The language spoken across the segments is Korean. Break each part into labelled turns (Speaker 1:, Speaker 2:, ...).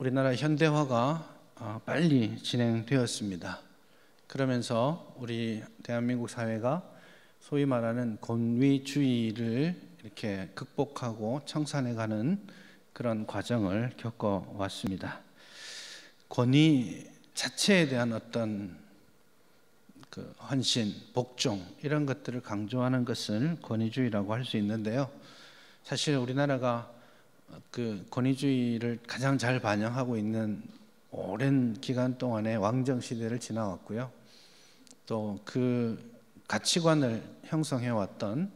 Speaker 1: 우리나라 현대화가 빨리 진행되었습니다. 그러면서 우리 대한민국 사회가 소위 말하는 권위주의를 이렇게 극복하고 청산해가는 그런 과정을 겪어왔습니다. 권위 자체에 대한 어떤 헌신, 복종 이런 것들을 강조하는 것을 권위주의라고 할 수 있는데요. 사실 우리나라가 그 권위주의를 가장 잘 반영하고 있는 오랜 기간 동안의 왕정 시대를 지나왔고요. 또 그 가치관을 형성해 왔던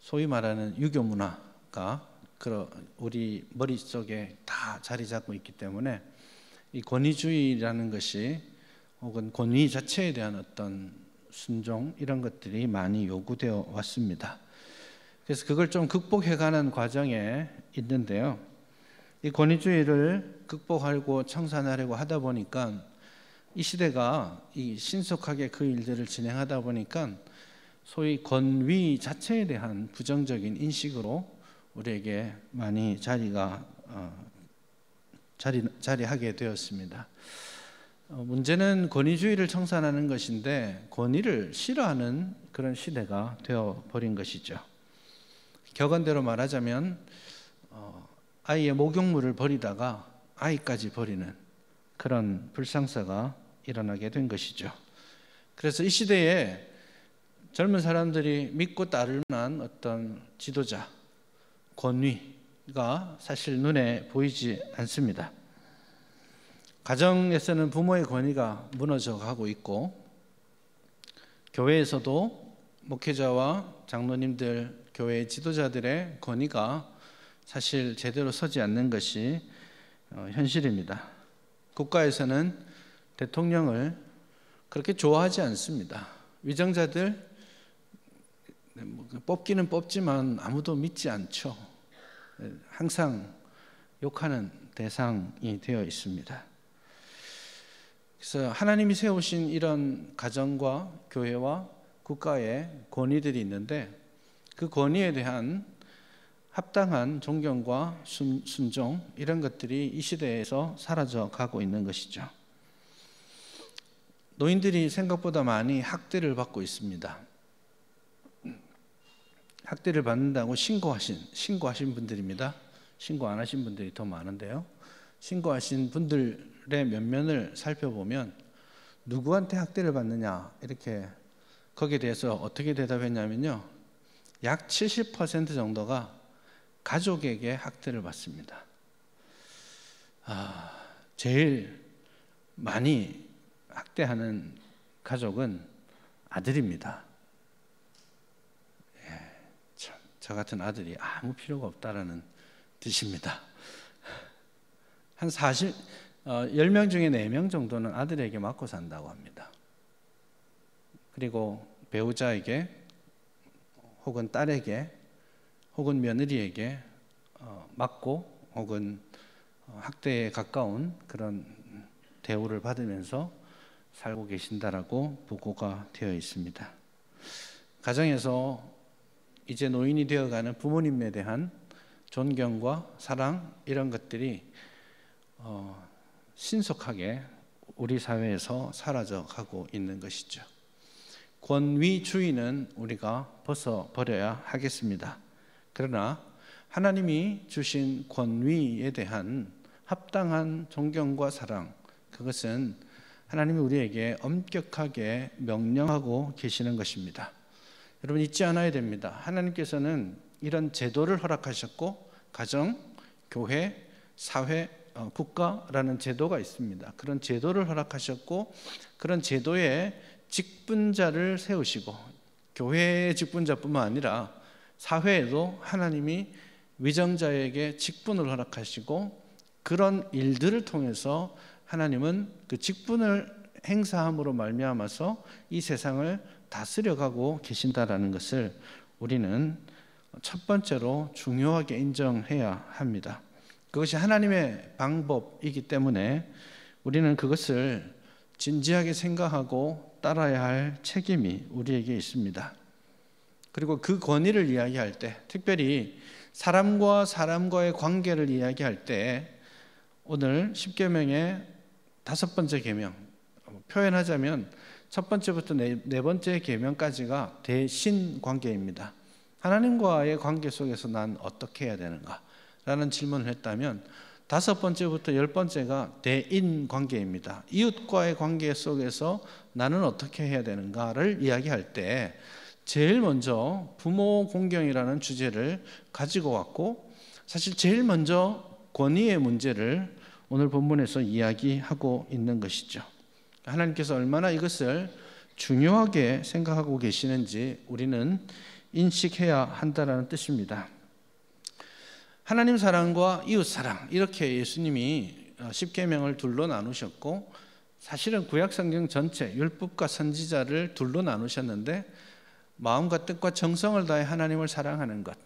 Speaker 1: 소위 말하는 유교 문화가 우리 머릿속에 다 자리 잡고 있기 때문에 이 권위주의라는 것이 혹은 권위 자체에 대한 어떤 순종 이런 것들이 많이 요구되어 왔습니다. 그래서 그걸 좀 극복해가는 과정에 있는데요. 이 권위주의를 극복하고 청산하려고 하다 보니까 이 시대가 신속하게 그 일들을 진행하다 보니까 소위 권위 자체에 대한 부정적인 인식으로 우리에게 많이 자리하게 되었습니다. 문제는 권위주의를 청산하는 것인데 권위를 싫어하는 그런 시대가 되어버린 것이죠. 격언대로 말하자면 아이의 목욕물을 버리다가 아이까지 버리는 그런 불상사가 일어나게 된 것이죠. 그래서 이 시대에 젊은 사람들이 믿고 따를 만한 어떤 지도자, 권위가 사실 눈에 보이지 않습니다. 가정에서는 부모의 권위가 무너져 가고 있고, 교회에서도 목회자와 장로님들, 교회 지도자들의 권위가 사실 제대로 서지 않는 것이 현실입니다. 국가에서는 대통령을 그렇게 좋아하지 않습니다. 위정자들 뽑기는 뽑지만 아무도 믿지 않죠. 항상 욕하는 대상이 되어 있습니다. 그래서 하나님이 세우신 이런 가정과 교회와 국가의 권위들이 있는데 그 권위에 대한 합당한 존경과 순종 이런 것들이 이 시대에서 사라져 가고 있는 것이죠. 노인들이 생각보다 많이 학대를 받고 있습니다. 학대를 받는다고 신고하신 분들입니다. 신고 안 하신 분들이 더 많은데요. 신고하신 분들의 면면을 살펴보면 누구한테 학대를 받느냐 이렇게 거기에 대해서 어떻게 대답했냐면요. 약 70% 정도가 가족에게 학대를 받습니다. 제일 많이 학대하는 가족은 아들입니다. 저 같은 아들이 아무 필요가 없다라는 뜻입니다. 한 10명 중에 4명 정도는 아들에게 맞고 산다고 합니다. 그리고 배우자에게 혹은 딸에게 혹은 며느리에게 맞고 혹은 학대에 가까운 그런 대우를 받으면서 살고 계신다라고 보고가 되어 있습니다. 가정에서 이제 노인이 되어가는 부모님에 대한 존경과 사랑 이런 것들이 신속하게 우리 사회에서 사라져가고 있는 것이죠. 권위주의는 우리가 벗어버려야 하겠습니다. 그러나 하나님이 주신 권위에 대한 합당한 존경과 사랑, 그것은 하나님이 우리에게 엄격하게 명령하고 계시는 것입니다. 여러분 잊지 않아야 됩니다. 하나님께서는 이런 제도를 허락하셨고 가정, 교회, 사회, 국가라는 제도가 있습니다. 그런 제도를 허락하셨고 그런 제도에 직분자를 세우시고 교회의 직분자뿐만 아니라 사회에도 하나님이 위정자에게 직분을 허락하시고 그런 일들을 통해서 하나님은 그 직분을 행사함으로 말미암아서 이 세상을 다스려가고 계신다라는 것을 우리는 첫 번째로 중요하게 인정해야 합니다. 그것이 하나님의 방법이기 때문에 우리는 그것을 진지하게 생각하고 따라야 할 책임이 우리에게 있습니다. 그리고 그 권위를 이야기할 때, 특별히 사람과 사람과의 관계를 이야기할 때 오늘 10계명의 5번째 계명, 표현하자면 첫 번째부터 네 번째 계명까지가 대신 관계입니다. 하나님과의 관계 속에서 난 어떻게 해야 되는가? 라는 질문을 했다면 5번째부터 10번째가 대인 관계입니다. 이웃과의 관계 속에서 나는 어떻게 해야 되는가를 이야기할 때 제일 먼저 부모 공경이라는 주제를 가지고 왔고, 사실 제일 먼저 권위의 문제를 오늘 본문에서 이야기하고 있는 것이죠. 하나님께서 얼마나 이것을 중요하게 생각하고 계시는지 우리는 인식해야 한다는 뜻입니다. 하나님 사랑과 이웃 사랑, 이렇게 예수님이 십계명을 둘로 나누셨고, 사실은 구약 성경 전체 율법과 선지자를 둘로 나누셨는데, 마음과 뜻과 정성을 다해 하나님을 사랑하는 것,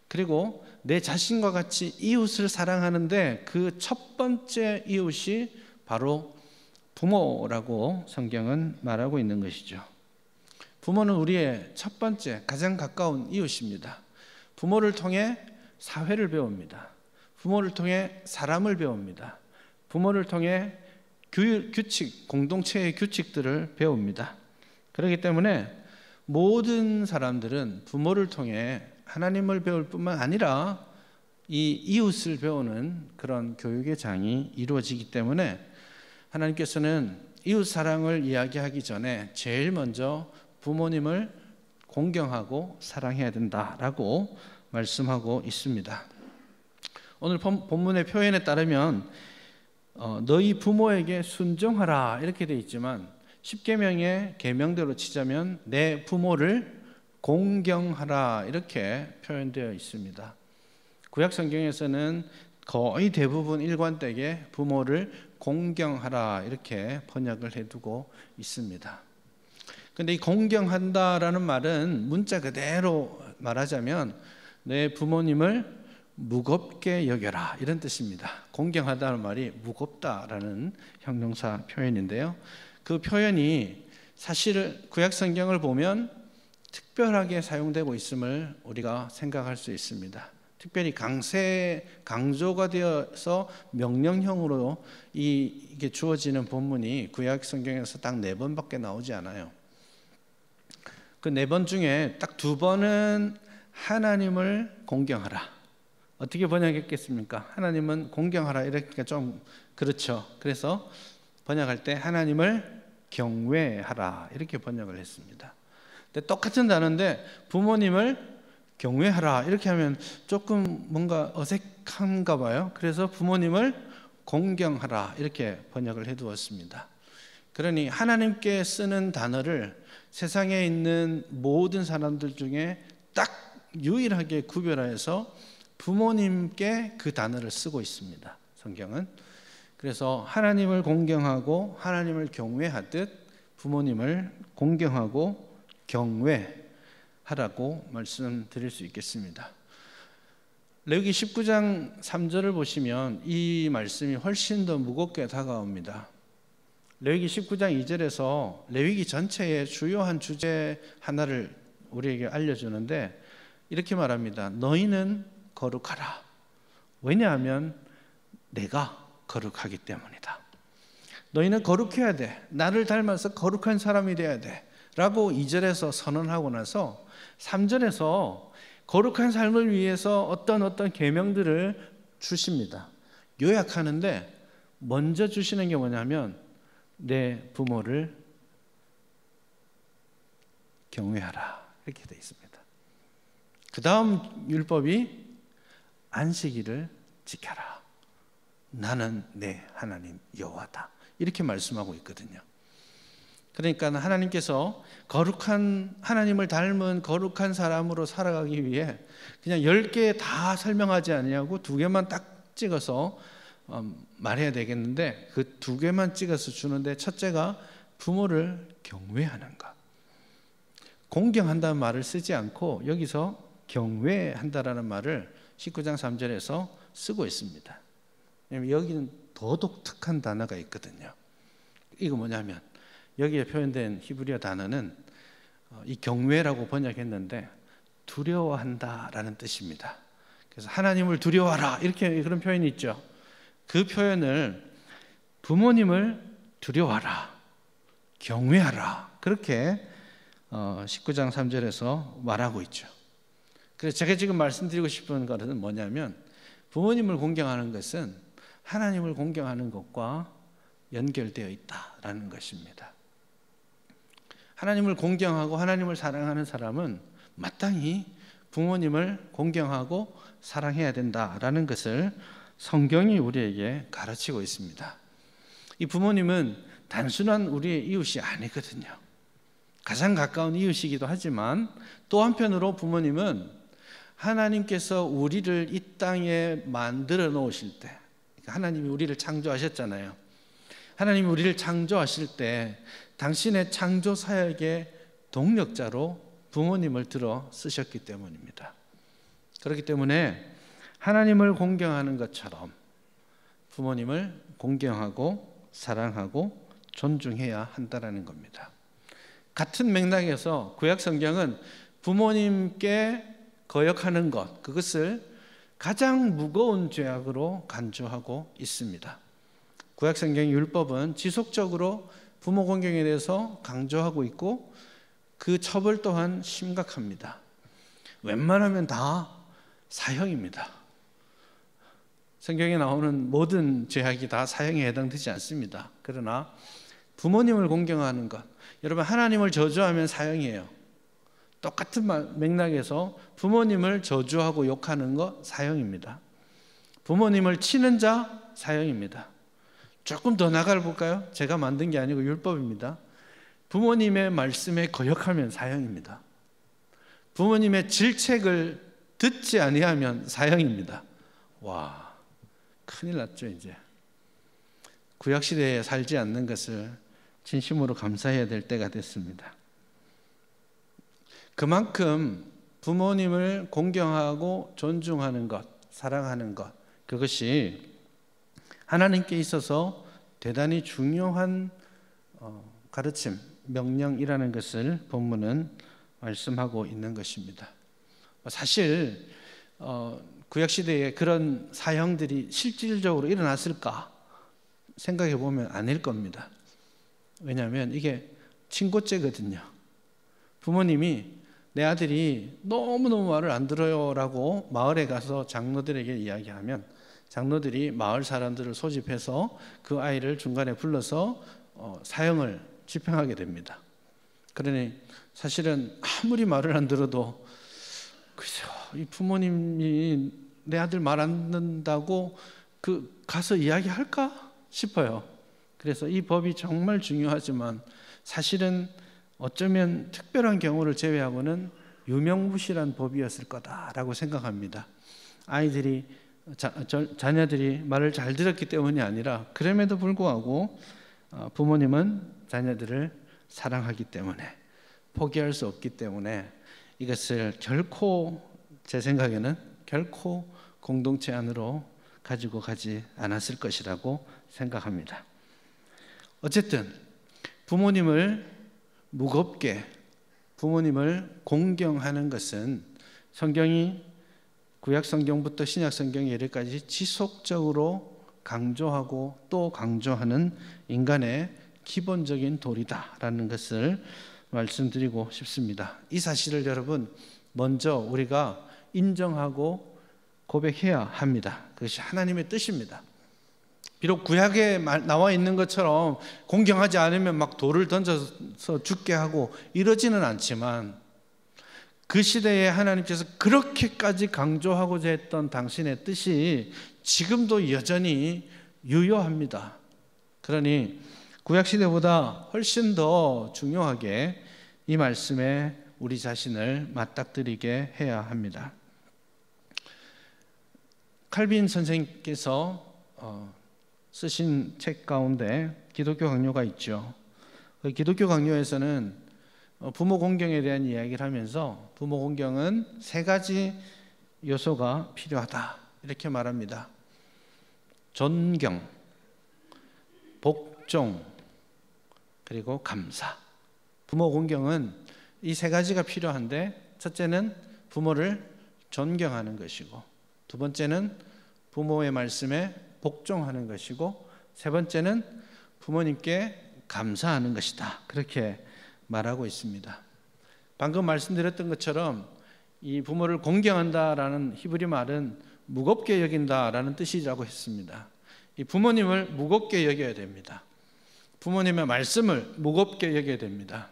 Speaker 1: 그리고 내 자신과 같이 이웃을 사랑하는데 그 첫 번째 이웃이 바로 부모라고 성경은 말하고 있는 것이죠. 부모는 우리의 첫 번째 가장 가까운 이웃입니다. 부모를 통해 사회를 배웁니다. 부모를 통해 사람을 배웁니다. 부모를 통해 규칙, 공동체의 규칙들을 배웁니다. 그렇기 때문에 모든 사람들은 부모를 통해 하나님을 배울 뿐만 아니라 이 이웃을 배우는 그런 교육의 장이 이루어지기 때문에 하나님께서는 이웃 사랑을 이야기하기 전에 제일 먼저 부모님을 공경하고 사랑해야 된다라고 말씀하고 있습니다. 오늘 본문의 표현에 따르면 너희 부모에게 순종하라 이렇게 되어 있지만, 십계명의 계명대로 치자면 내 부모를 공경하라 이렇게 표현되어 있습니다. 구약 성경에서는 거의 대부분 일관되게 부모를 공경하라 이렇게 번역을 해두고 있습니다. 그런데 이 공경한다라는 말은 문자 그대로 말하자면 내 부모님을 무겁게 여겨라 이런 뜻입니다. 공경하다는 말이 무겁다라는 형용사 표현인데요, 그 표현이 사실 구약 성경을 보면 특별하게 사용되고 있음을 우리가 생각할 수 있습니다. 특별히 강조가 되어서 명령형으로 이게 주어지는 본문이 구약 성경에서 딱 4번밖에 나오지 않아요. 그 4번 중에 딱 2번은 하나님을 공경하라. 어떻게 번역했겠습니까? 하나님은 공경하라 이렇게 좀 그렇죠. 그래서 번역할 때 하나님을 경외하라 이렇게 번역을 했습니다. 근데 똑같은 단어인데 부모님을 경외하라 이렇게 하면 조금 뭔가 어색한가 봐요. 그래서 부모님을 공경하라 이렇게 번역을 해두었습니다. 그러니 하나님께 쓰는 단어를 세상에 있는 모든 사람들 중에 딱 유일하게 구별해서 부모님께 그 단어를 쓰고 있습니다, 성경은. 그래서 하나님을 공경하고 하나님을 경외하듯 부모님을 공경하고 경외하라고 말씀드릴 수 있겠습니다. 레위기 19장 3절을 보시면 이 말씀이 훨씬 더 무겁게 다가옵니다. 레위기 19장 2절에서 레위기 전체의 주요한 주제 하나를 우리에게 알려주는데 이렇게 말합니다. 너희는 거룩하라. 왜냐하면 내가 거룩하기 때문이다. 너희는 거룩해야 돼. 나를 닮아서 거룩한 사람이 돼야 돼. 라고 2절에서 선언하고 나서 3절에서 거룩한 삶을 위해서 어떤 계명들을 주십니다. 요약하는데 먼저 주시는 게 뭐냐면 내 부모를 경외하라 이렇게 되어 있습니다. 그 다음 율법이 안식일을 지켜라. 나는 내 하나님 여호와다. 이렇게 말씀하고 있거든요. 그러니까 하나님께서 거룩한 하나님을 닮은 거룩한 사람으로 살아가기 위해 그냥 10개 다 설명하지 않냐고 2개만 딱 찍어서 말해야 되겠는데 그 2개만 찍어서 주는데 첫째가 부모를 경외하는 것. 공경한다는 말을 쓰지 않고 여기서 경외한다라는 말을 19장 3절에서 쓰고 있습니다. 여기는 더 독특한 단어가 있거든요. 이거 뭐냐면 여기에 표현된 히브리어 단어는 이 경외라고 번역했는데 두려워한다라는 뜻입니다. 그래서 하나님을 두려워하라 이렇게 그런 표현이 있죠. 그 표현을 부모님을 두려워하라, 경외하라, 그렇게 19장 3절에서 말하고 있죠. 그래서 제가 지금 말씀드리고 싶은 것은 뭐냐면, 부모님을 공경하는 것은 하나님을 공경하는 것과 연결되어 있다라는 것입니다. 하나님을 공경하고 하나님을 사랑하는 사람은 마땅히 부모님을 공경하고 사랑해야 된다라는 것을 성경이 우리에게 가르치고 있습니다. 이 부모님은 단순한 우리의 이웃이 아니거든요. 가장 가까운 이웃이기도 하지만 또 한편으로 부모님은 하나님께서 우리를 이 땅에 만들어 놓으실 때, 하나님이 우리를 창조하셨잖아요. 하나님이 우리를 창조하실 때 당신의 창조 사역의 동력자로 부모님을 들어 쓰셨기 때문입니다. 그렇기 때문에 하나님을 공경하는 것처럼 부모님을 공경하고 사랑하고 존중해야 한다는 겁니다. 같은 맥락에서 구약 성경은 부모님께 거역하는 것, 그것을 가장 무거운 죄악으로 간주하고 있습니다. 구약 성경의 율법은 지속적으로 부모 공경에 대해서 강조하고 있고 그 처벌 또한 심각합니다. 웬만하면 다 사형입니다. 성경에 나오는 모든 죄악이 다 사형에 해당되지 않습니다. 그러나 부모님을 공경하는 것, 여러분 하나님을 저주하면 사형이에요. 똑같은 맥락에서 부모님을 저주하고 욕하는 것 사형입니다. 부모님을 치는 자 사형입니다. 조금 더 나가 볼까요? 제가 만든 게 아니고 율법입니다. 부모님의 말씀에 거역하면 사형입니다. 부모님의 질책을 듣지 아니하면 사형입니다. 와, 큰일 났죠. 이제 구약시대에 살지 않는 것을 진심으로 감사해야 될 때가 됐습니다. 그만큼 부모님을 공경하고 존중하는 것, 사랑하는 것, 그것이 하나님께 있어서 대단히 중요한 가르침, 명령이라는 것을 본문은 말씀하고 있는 것입니다. 사실 구약시대에 그런 사형들이 실질적으로 일어났을까 생각해 보면 아닐 겁니다. 왜냐하면 이게 친고죄거든요. 부모님이 내 아들이 너무너무 말을 안 들어요 라고 마을에 가서 장로들에게 이야기하면 장로들이 마을 사람들을 소집해서 그 아이를 중간에 불러서 사형을 집행하게 됩니다. 그러니 사실은 아무리 말을 안 들어도 글쎄요, 이 부모님이 내 아들 말 안 듣는다고 가서 이야기할까 싶어요. 그래서 이 법이 정말 중요하지만 사실은 어쩌면 특별한 경우를 제외하고는 유명무실한 법이었을 거다라고 생각합니다. 아이들이 자녀들이 말을 잘 들었기 때문이 아니라 그럼에도 불구하고 부모님은 자녀들을 사랑하기 때문에 포기할 수 없기 때문에 이것을 결코 제 생각에는 결코 공동체 안으로 가지고 가지 않았을 것이라고 생각합니다. 어쨌든 부모님을 무겁게 부모님을 공경하는 것은 성경이 구약 성경부터 신약 성경에 이르기까지 지속적으로 강조하고 또 강조하는 인간의 기본적인 도리다라는 것을 말씀드리고 싶습니다. 이 사실을 여러분 먼저 우리가 인정하고 고백해야 합니다. 그것이 하나님의 뜻입니다. 비록 구약에 나와 있는 것처럼 공경하지 않으면 막 돌을 던져서 죽게 하고 이러지는 않지만 그 시대에 하나님께서 그렇게까지 강조하고자 했던 당신의 뜻이 지금도 여전히 유효합니다. 그러니 구약시대보다 훨씬 더 중요하게 이 말씀에 우리 자신을 맞닥뜨리게 해야 합니다. 칼빈 선생님께서 쓰신 책 가운데 기독교 강요가 있죠. 그 기독교 강요에서는 부모 공경에 대한 이야기를 하면서 부모 공경은 3가지 요소가 필요하다 이렇게 말합니다. 존경, 복종, 그리고 감사. 부모 공경은 이 3가지가 필요한데 첫째는 부모를 존경하는 것이고 두 번째는 부모의 말씀에 복종하는 것이고, 세 번째는 부모님께 감사하는 것이다. 그렇게 말하고 있습니다. 방금 말씀드렸던 것처럼 이 부모를 공경한다라는 히브리 말은 무겁게 여긴다라는 뜻이라고 했습니다. 이 부모님을 무겁게 여겨야 됩니다. 부모님의 말씀을 무겁게 여겨야 됩니다.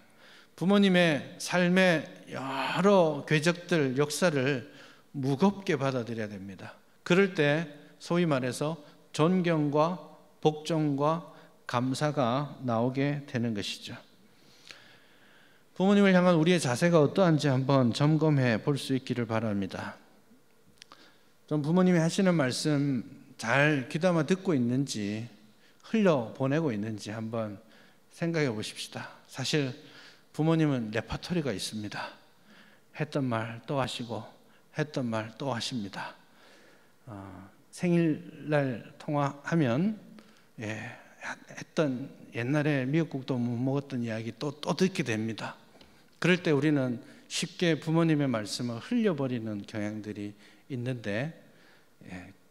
Speaker 1: 부모님의 삶의 여러 궤적들, 역사를 무겁게 받아들여야 됩니다. 그럴 때 소위 말해서 존경과 복종과 감사가 나오게 되는 것이죠. 부모님을 향한 우리의 자세가 어떠한지 한번 점검해 볼 수 있기를 바랍니다. 좀 부모님이 하시는 말씀 잘 귀담아 듣고 있는지, 흘려보내고 있는지 한번 생각해 보십시다. 사실 부모님은 레퍼토리가 있습니다. 했던 말 또 하시고 했던 말 또 하십니다. 생일날 통화하면 했던 옛날에 미역국도 못 먹었던 이야기 또 듣게 됩니다. 그럴 때 우리는 쉽게 부모님의 말씀을 흘려버리는 경향들이 있는데,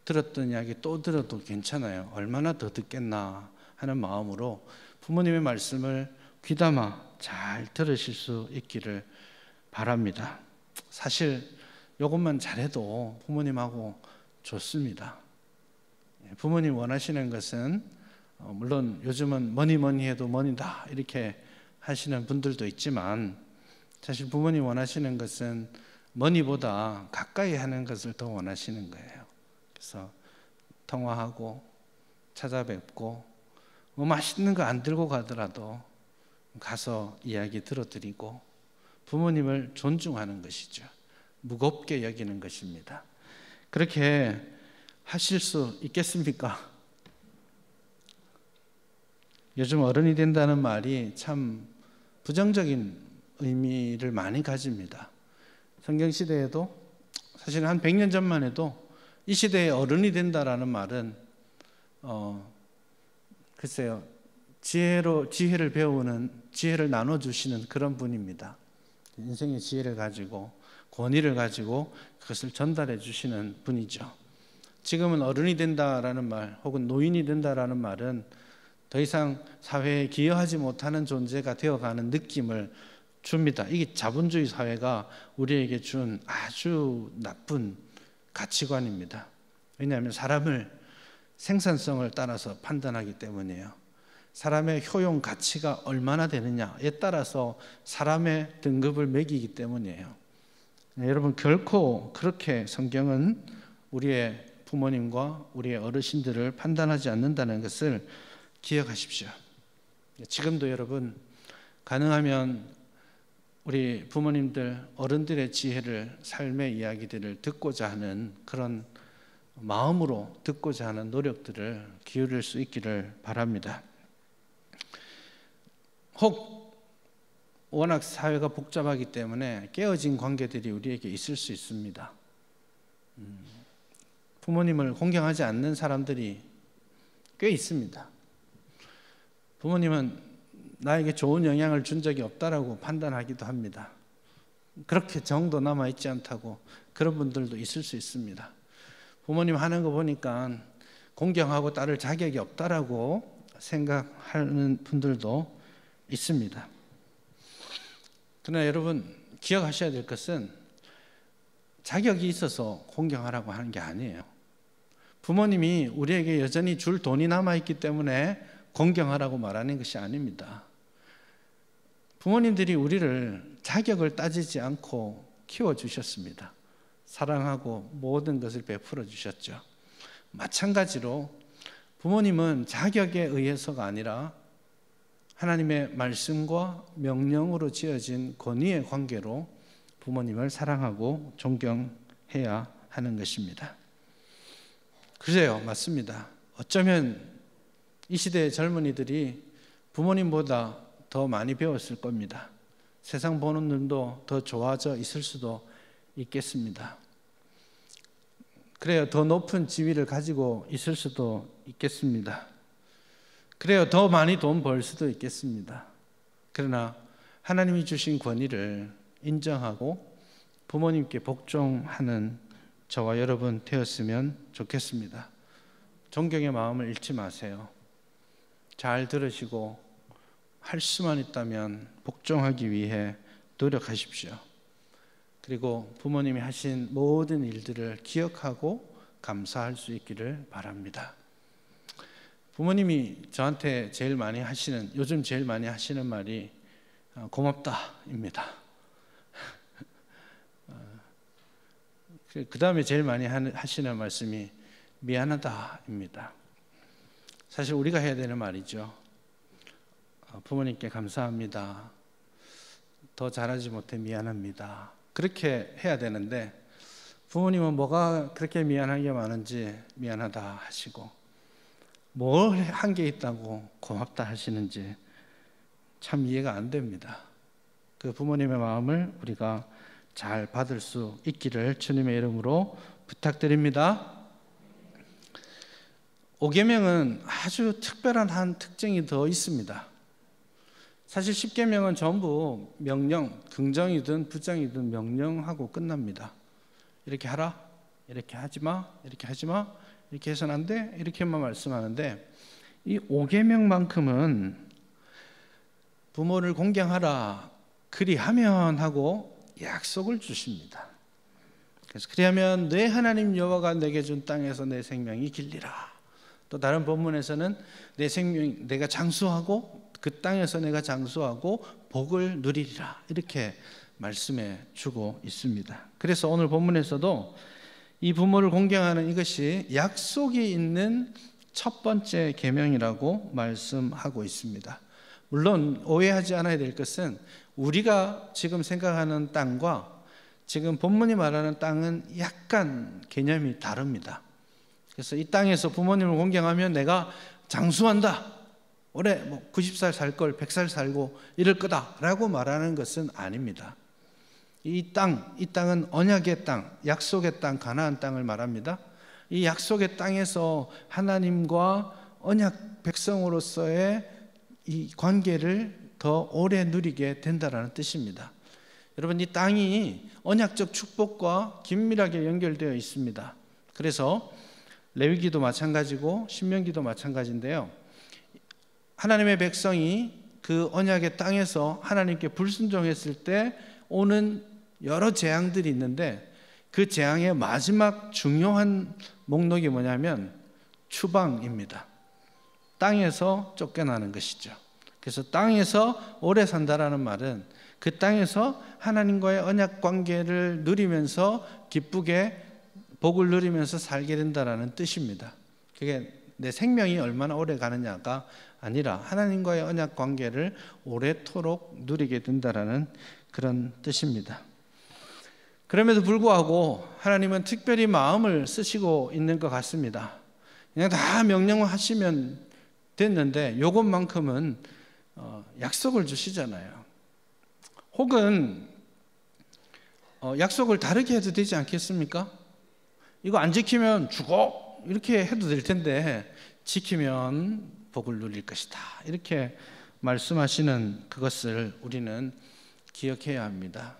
Speaker 1: 들었던 이야기 또 들어도 괜찮아요. 얼마나 더 듣겠나 하는 마음으로 부모님의 말씀을 귀담아 잘 들으실 수 있기를 바랍니다. 사실 이것만 잘해도 부모님하고 좋습니다. 부모님 원하시는 것은 물론 요즘은 뭐니 해도 뭐니다 이렇게 하시는 분들도 있지만, 사실 부모님 원하시는 것은 뭐니보다 가까이 하는 것을 더 원하시는 거예요. 그래서 통화하고 찾아뵙고 뭐 맛있는 거 안 들고 가더라도 가서 이야기 들어드리고 부모님을 존중하는 것이죠. 무겁게 여기는 것입니다. 그렇게 하실 수 있겠습니까? 요즘 어른이 된다는 말이 참 부정적인 의미를 많이 가집니다. 성경시대에도 사실 한 100년 전만 해도 이 시대에 어른이 된다라는 말은 글쎄요, 지혜를 배우는, 지혜를 나눠주시는 그런 분입니다. 인생의 지혜를 가지고 권위를 가지고 그것을 전달해 주시는 분이죠. 지금은 어른이 된다라는 말 혹은 노인이 된다라는 말은 더 이상 사회에 기여하지 못하는 존재가 되어가는 느낌을 줍니다. 이게 자본주의 사회가 우리에게 준 아주 나쁜 가치관입니다. 왜냐하면 사람을 생산성을 따라서 판단하기 때문이에요. 사람의 효용 가치가 얼마나 되느냐에 따라서 사람의 등급을 매기기 때문이에요. 여러분, 결코 그렇게 성경은 우리의 부모님과 우리의 어르신들을 판단하지 않는다는 것을 기억하십시오. 지금도 여러분, 가능하면 우리 부모님들, 어른들의 지혜를, 삶의 이야기들을 듣고자 하는 그런 마음으로 듣고자 하는 노력들을 기울일 수 있기를 바랍니다. 혹 워낙 사회가 복잡하기 때문에 깨어진 관계들이 우리에게 있을 수 있습니다. 부모님을 공경하지 않는 사람들이 꽤 있습니다. 부모님은 나에게 좋은 영향을 준 적이 없다라고 판단하기도 합니다. 그렇게 정도 남아있지 않다고 그런 분들도 있을 수 있습니다. 부모님 하는 거 보니까 공경하고 따를 자격이 없다라고 생각하는 분들도 있습니다. 그러나 여러분, 기억하셔야 될 것은 자격이 있어서 공경하라고 하는 게 아니에요. 부모님이 우리에게 여전히 줄 돈이 남아있기 때문에 공경하라고 말하는 것이 아닙니다. 부모님들이 우리를 자격을 따지지 않고 키워주셨습니다. 사랑하고 모든 것을 베풀어 주셨죠. 마찬가지로 부모님은 자격에 의해서가 아니라 하나님의 말씀과 명령으로 지어진 권위의 관계로 부모님을 사랑하고 존경해야 하는 것입니다. 그래요, 맞습니다. 어쩌면 이 시대의 젊은이들이 부모님보다 더 많이 배웠을 겁니다. 세상 보는 눈도 더 좋아져 있을 수도 있겠습니다. 그래요, 더 높은 지위를 가지고 있을 수도 있겠습니다. 그래요, 더 많이 돈 벌 수도 있겠습니다. 그러나 하나님이 주신 권위를 인정하고 부모님께 복종하는 저와 여러분 되었으면 좋겠습니다. 존경의 마음을 잃지 마세요. 잘 들으시고 할 수만 있다면 복종하기 위해 노력하십시오. 그리고 부모님이 하신 모든 일들을 기억하고 감사할 수 있기를 바랍니다. 부모님이 저한테 요즘 제일 많이 하시는 말이 고맙다입니다. 그 다음에 제일 많이 하시는 말씀이 미안하다입니다. 사실 우리가 해야 되는 말이죠. 부모님께 감사합니다. 더 잘하지 못해 미안합니다. 그렇게 해야 되는데 부모님은 뭐가 그렇게 미안한 게 많은지 미안하다 하시고 뭘 한 게 있다고 고맙다 하시는지 참 이해가 안 됩니다. 그 부모님의 마음을 우리가 잘 받을 수 있기를 주님의 이름으로 부탁드립니다. 5계명은 아주 특별한 한 특징이 더 있습니다. 사실 10계명은 전부 명령, 긍정이든 부정이든 명령하고 끝납니다. 이렇게 하라, 이렇게 하지 마, 이렇게 하지 마, 이렇게 해서는 안 돼, 이렇게만 말씀하는데 이 5계명만큼은 부모를 공경하라, 그리하면 하고 약속을 주십니다. 그래서 그리하면 내 하나님 여호와가 내게 준 땅에서 내 생명이 길리라. 또 다른 본문에서는 내가 장수하고 그 땅에서 내가 장수하고 복을 누리리라 이렇게 말씀해 주고 있습니다. 그래서 오늘 본문에서도 이 부모를 공경하는 이것이 약속이 있는 첫 번째 계명이라고 말씀하고 있습니다. 물론 오해하지 않아야 될 것은 우리가 지금 생각하는 땅과 지금 본문이 말하는 땅은 약간 개념이 다릅니다. 그래서 이 땅에서 부모님을 공경하면 내가 장수한다, 올해 90살 살 걸 100살 살고 이럴 거다라고 말하는 것은 아닙니다. 이 땅은 언약의 땅, 약속의 땅, 가나안 땅을 말합니다. 이 약속의 땅에서 하나님과 언약 백성으로서의 이 관계를 더 오래 누리게 된다라는 뜻입니다. 여러분, 이 땅이 언약적 축복과 긴밀하게 연결되어 있습니다. 그래서 레위기도 마찬가지고 신명기도 마찬가지인데요. 하나님의 백성이 그 언약의 땅에서 하나님께 불순종했을 때 오는 여러 재앙들이 있는데 그 재앙의 마지막 중요한 목록이 뭐냐면 추방입니다. 땅에서 쫓겨나는 것이죠. 그래서 땅에서 오래 산다라는 말은 그 땅에서 하나님과의 언약 관계를 누리면서 기쁘게 복을 누리면서 살게 된다라는 뜻입니다. 그게 내 생명이 얼마나 오래 가느냐가 아니라 하나님과의 언약 관계를 오래도록 누리게 된다라는 그런 뜻입니다. 그럼에도 불구하고 하나님은 특별히 마음을 쓰시고 있는 것 같습니다. 그냥 다 명령하시면 됐는데 이것만큼은 약속을 주시잖아요. 혹은 약속을 다르게 해도 되지 않겠습니까? 이거 안 지키면 죽어 이렇게 해도 될 텐데 지키면 복을 누릴 것이다 이렇게 말씀하시는 그것을 우리는 기억해야 합니다.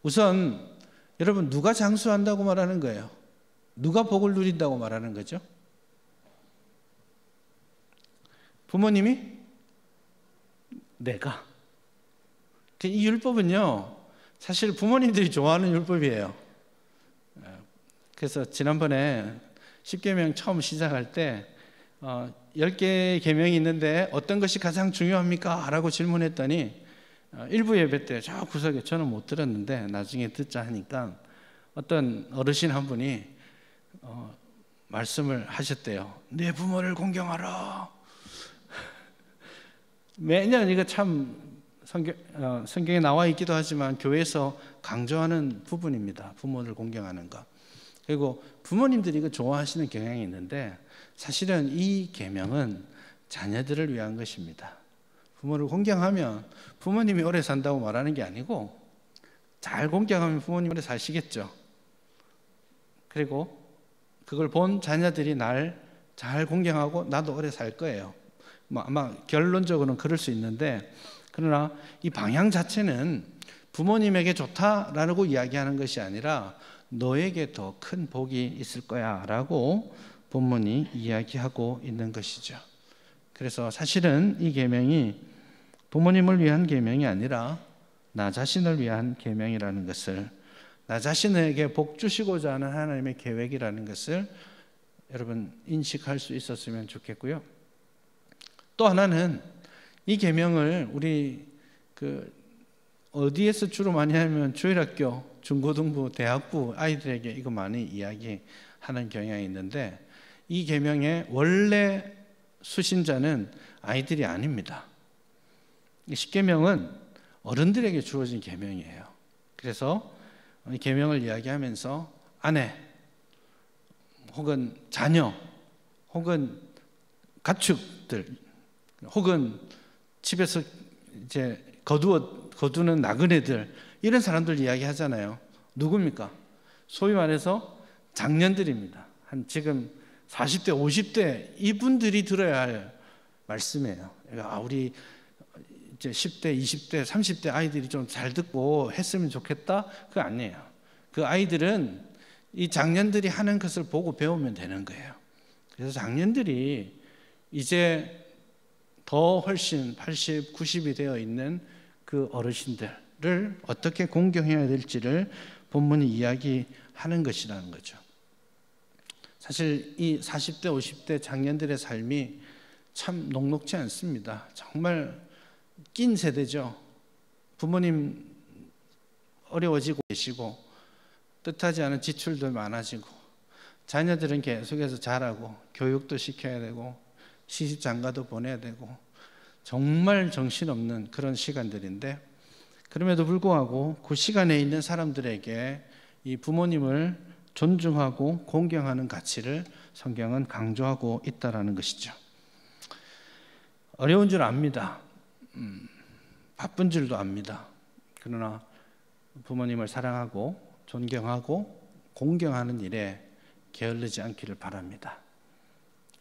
Speaker 1: 우선 여러분, 누가 장수한다고 말하는 거예요? 누가 복을 누린다고 말하는 거죠? 부모님이? 내가. 이 율법은요 사실 부모님들이 좋아하는 율법이에요. 그래서 지난번에 10계명 처음 시작할 때 10개의 계명이 있는데 어떤 것이 가장 중요합니까? 라고 질문했더니 일부 예배 때 저 구석에 저는 못 들었는데 나중에 듣자 하니까 어떤 어르신 한 분이 말씀을 하셨대요. 내 부모를 공경하라. 매년 이거 참 성경에 나와 있기도 하지만 교회에서 강조하는 부분입니다. 부모를 공경하는 것. 그리고 부모님들이 이거 좋아하시는 경향이 있는데 사실은 이 계명은 자녀들을 위한 것입니다. 부모를 공경하면 부모님이 오래 산다고 말하는 게 아니고 잘 공경하면 부모님 오래 사시겠죠. 그리고 그걸 본 자녀들이 날 잘 공경하고 나도 오래 살 거예요. 아마 결론적으로는 그럴 수 있는데 그러나 이 방향 자체는 부모님에게 좋다라고 이야기하는 것이 아니라 너에게 더 큰 복이 있을 거야 라고 본문이 이야기하고 있는 것이죠. 그래서 사실은 이 계명이 부모님을 위한 계명이 아니라 나 자신을 위한 계명이라는 것을, 나 자신에게 복 주시고자 하는 하나님의 계획이라는 것을 여러분 인식할 수 있었으면 좋겠고요. 또 하나는 이 계명을 우리 어디에서 주로 많이 하면 주일학교, 중고등부, 대학부 아이들에게 이거 많이 이야기하는 경향이 있는데, 이 계명의 원래 수신자는 아이들이 아닙니다. 이 십계명은 어른들에게 주어진 계명이에요. 그래서 이 계명을 이야기하면서 아내 혹은 자녀 혹은 가축들 혹은 집에서 이제 거두는 나그네들, 이런 사람들 이야기하잖아요. 누굽니까? 소위 말해서 장년들입니다. 한 지금 40대, 50대 이분들이 들어야 할 말씀이에요. 우리 이제 10대, 20대, 30대 아이들이 좀 잘 듣고 했으면 좋겠다? 그거 아니에요. 그 아이들은 이 장년들이 하는 것을 보고 배우면 되는 거예요. 그래서 장년들이 이제 더 훨씬 80, 90이 되어 있는 그 어르신들을 어떻게 공경해야 될지를 본문이 이야기하는 것이라는 거죠. 사실 이 40대, 50대 장년들의 삶이 참 녹록지 않습니다. 정말 낀 세대죠. 부모님 어려워지고 계시고 뜻하지 않은 지출들 많아지고 자녀들은 계속해서 자라고 교육도 시켜야 되고 시집장가도 보내야 되고 정말 정신없는 그런 시간들인데, 그럼에도 불구하고 그 시간에 있는 사람들에게 이 부모님을 존중하고 공경하는 가치를 성경은 강조하고 있다는 것이죠. 어려운 줄 압니다. 바쁜 줄도 압니다. 그러나 부모님을 사랑하고 존경하고 공경하는 일에 게을르지 않기를 바랍니다.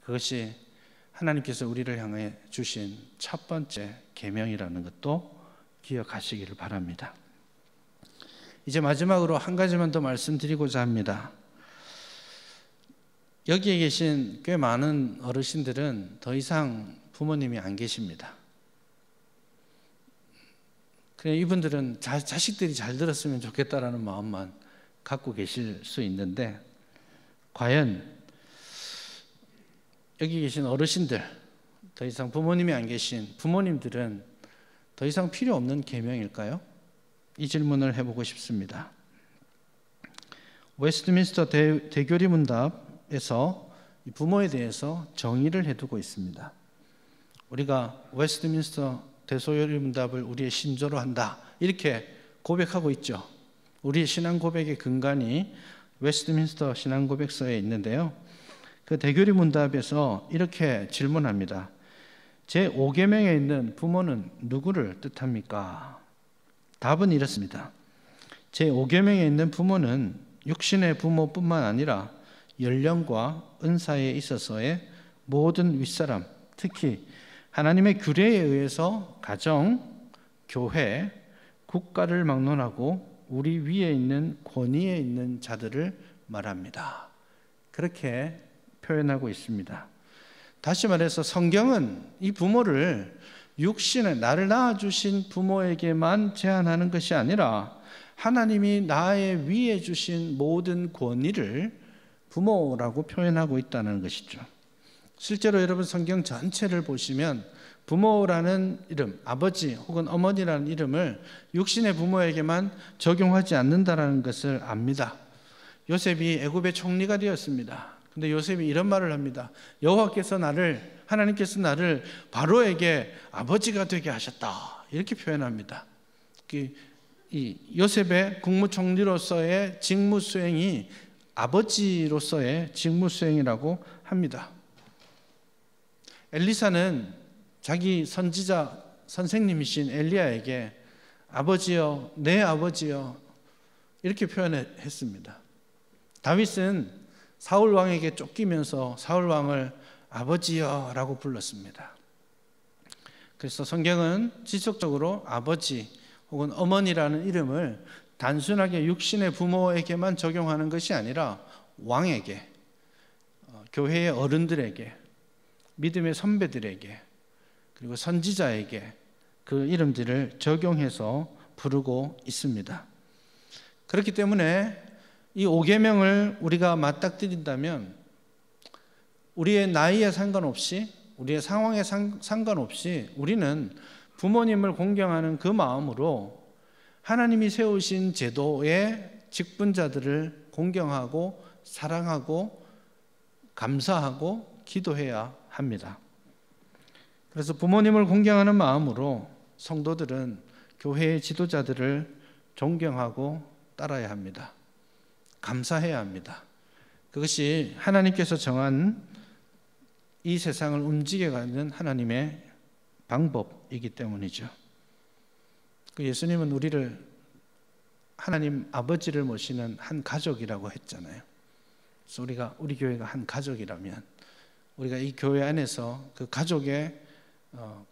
Speaker 1: 그것이 하나님께서 우리를 향해 주신 첫 번째 계명이라는 것도 기억하시기를 바랍니다. 이제 마지막으로 한 가지만 더 말씀드리고자 합니다. 여기에 계신 꽤 많은 어르신들은 더 이상 부모님이 안 계십니다. 그냥 이분들은 자식들이 잘 들었으면 좋겠다라는 마음만 갖고 계실 수 있는데, 과연 여기 계신 어르신들, 더 이상 부모님이 안 계신 부모님들은 더 이상 필요 없는 계명일까요? 이 질문을 해보고 싶습니다. 웨스트민스터 대교리 문답에서 부모에 대해서 정의를 해두고 있습니다. 우리가 웨스트민스터 대소요리 문답을 우리의 신조로 한다, 이렇게 고백하고 있죠. 우리의 신앙 고백의 근간이 웨스트민스터 신앙 고백서에 있는데요. 그 대교리 문답에서 이렇게 질문합니다. 제5계명에 있는 부모는 누구를 뜻합니까? 답은 이렇습니다. 제5계명에 있는 부모는 육신의 부모뿐만 아니라 연령과 은사에 있어서의 모든 윗사람, 특히 하나님의 규례에 의해서 가정, 교회, 국가를 막론하고 우리 위에 있는 권위에 있는 자들을 말합니다. 그렇게 표현하고 있습니다. 다시 말해서 성경은 이 부모를 육신에 나를 낳아주신 부모에게만 제한하는 것이 아니라 하나님이 나의 위에 주신 모든 권위를 부모라고 표현하고 있다는 것이죠. 실제로 여러분 성경 전체를 보시면 부모라는 이름, 아버지 혹은 어머니라는 이름을 육신의 부모에게만 적용하지 않는다는 것을 압니다. 요셉이 애굽의 총리가 되었습니다. 근데 요셉이 이런 말을 합니다. 하나님께서 나를 바로에게 아버지가 되게 하셨다, 이렇게 표현합니다. 이 요셉의 국무총리로서의 직무 수행이 아버지로서의 직무 수행이라고 합니다. 엘리사는 자기 선지자 선생님이신 엘리야에게 아버지여, 내 아버지여, 이렇게 표현했습니다. 다윗은 사울 왕에게 쫓기면서 사울 왕을 아버지여라고 불렀습니다. 그래서 성경은 지속적으로 아버지 혹은 어머니라는 이름을 단순하게 육신의 부모에게만 적용하는 것이 아니라 왕에게, 교회의 어른들에게, 믿음의 선배들에게, 그리고 선지자에게 그 이름들을 적용해서 부르고 있습니다. 그렇기 때문에 이 5계명을 우리가 맞닥뜨린다면 우리의 나이에 상관없이, 우리의 상황에 상관없이 우리는 부모님을 공경하는 그 마음으로 하나님이 세우신 제도의 직분자들을 공경하고 사랑하고 감사하고 기도해야 합니다. 그래서 부모님을 공경하는 마음으로 성도들은 교회의 지도자들을 존경하고 따라야 합니다. 감사해야 합니다. 그것이 하나님께서 정한 이 세상을 움직여가는 하나님의 방법이기 때문이죠. 예수님은 우리를 하나님 아버지를 모시는 한 가족이라고 했잖아요. 그래서 우리 교회가 한 가족이라면 우리가 이 교회 안에서 그 가족의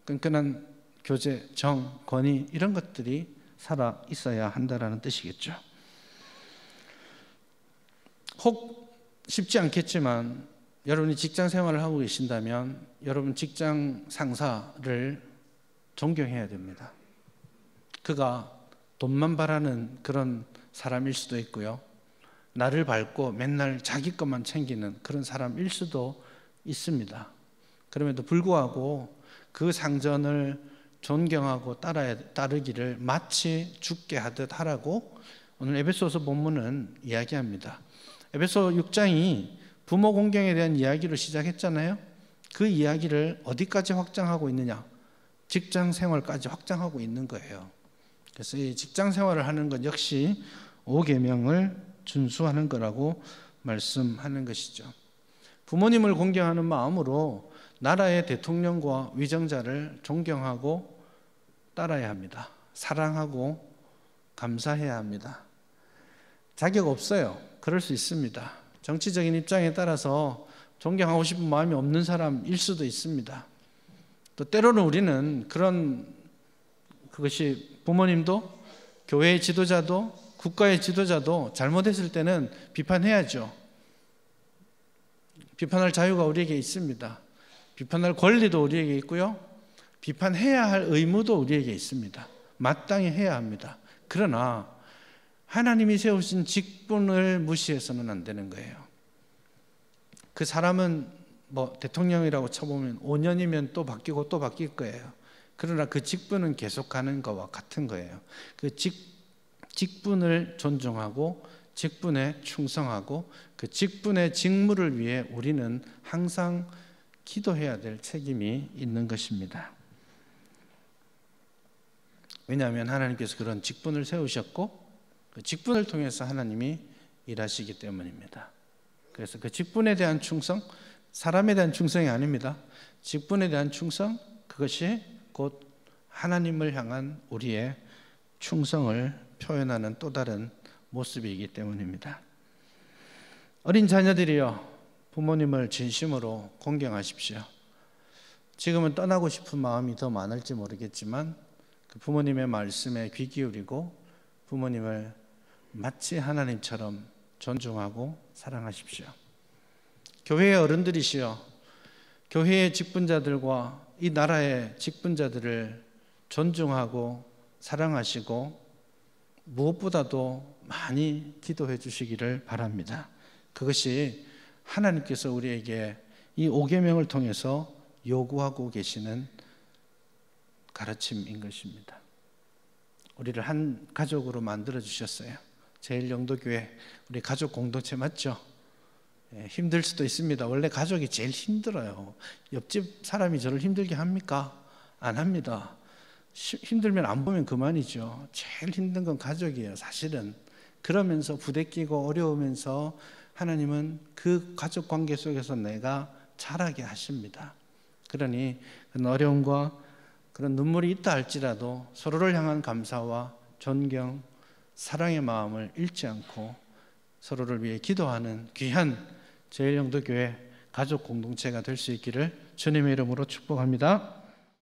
Speaker 1: 끈끈한 교제, 정, 권위 이런 것들이 살아 있어야 한다라는 뜻이겠죠. 혹 쉽지 않겠지만 여러분이 직장 생활을 하고 계신다면 여러분 직장 상사를 존경해야 됩니다. 그가 돈만 바라는 그런 사람일 수도 있고요. 나를 밟고 맨날 자기 것만 챙기는 그런 사람일 수도 있습니다. 그럼에도 불구하고 그 상전을 존경하고 따르기를 마치 죽게 하듯 하라고 오늘 에베소서 본문은 이야기합니다. 에베소 6장이 부모 공경에 대한 이야기로 시작했잖아요. 그 이야기를 어디까지 확장하고 있느냐? 직장 생활까지 확장하고 있는 거예요. 그래서 이 직장 생활을 하는 것 역시 5계명을 준수하는 거라고 말씀하는 것이죠. 부모님을 공경하는 마음으로 나라의 대통령과 위정자를 존경하고 따라야 합니다. 사랑하고 감사해야 합니다. 자격 없어요. 그럴 수 있습니다. 정치적인 입장에 따라서 존경하고 싶은 마음이 없는 사람일 수도 있습니다. 또 때로는 우리는 그것이 부모님도 교회의 지도자도 국가의 지도자도 잘못했을 때는 비판해야죠. 비판할 자유가 우리에게 있습니다. 비판할 권리도 우리에게 있고요. 비판해야 할 의무도 우리에게 있습니다. 마땅히 해야 합니다. 그러나 하나님이 세우신 직분을 무시해서는 안 되는 거예요. 그 사람은 대통령이라고 쳐보면 5년이면 또 바뀌고 또 바뀔 거예요. 그러나 그 직분은 계속 가는 것과 같은 거예요. 그 직분을 존중하고 직분에 충성하고 그 직분의 직무를 위해 우리는 항상 기도해야 될 책임이 있는 것입니다. 왜냐하면 하나님께서 그런 직분을 세우셨고 그 직분을 통해서 하나님이 일하시기 때문입니다. 그래서 그 직분에 대한 충성, 사람에 대한 충성이 아닙니다. 직분에 대한 충성, 그것이 곧 하나님을 향한 우리의 충성을 표현하는 또 다른 모습이기 때문입니다. 어린 자녀들이여, 부모님을 진심으로 공경하십시오. 지금은 떠나고 싶은 마음이 더 많을지 모르겠지만 그 부모님의 말씀에 귀 기울이고 부모님을 마치 하나님처럼 존중하고 사랑하십시오. 교회의 어른들이시여, 교회의 직분자들과 이 나라의 직분자들을 존중하고 사랑하시고 무엇보다도 많이 기도해 주시기를 바랍니다. 그것이 하나님께서 우리에게 이 5계명을 통해서 요구하고 계시는 가르침인 것입니다. 우리를 한 가족으로 만들어 주셨어요. 제일영도교회 우리 가족 공동체 맞죠? 힘들 수도 있습니다. 원래 가족이 제일 힘들어요. 옆집 사람이 저를 힘들게 합니까? 안 합니다. 힘들면 안 보면 그만이죠. 제일 힘든 건 가족이에요, 사실은. 그러면서 부대끼고 어려우면서 하나님은 그 가족 관계 속에서 내가 자라게 하십니다. 그러니 그런 어려움과 그런 눈물이 있다 할지라도 서로를 향한 감사와 존경, 사랑의 마음을 잃지 않고 서로를 위해 기도하는 귀한 제일영도교회 가족 공동체가 될 수 있기를 주님의 이름으로 축복합니다.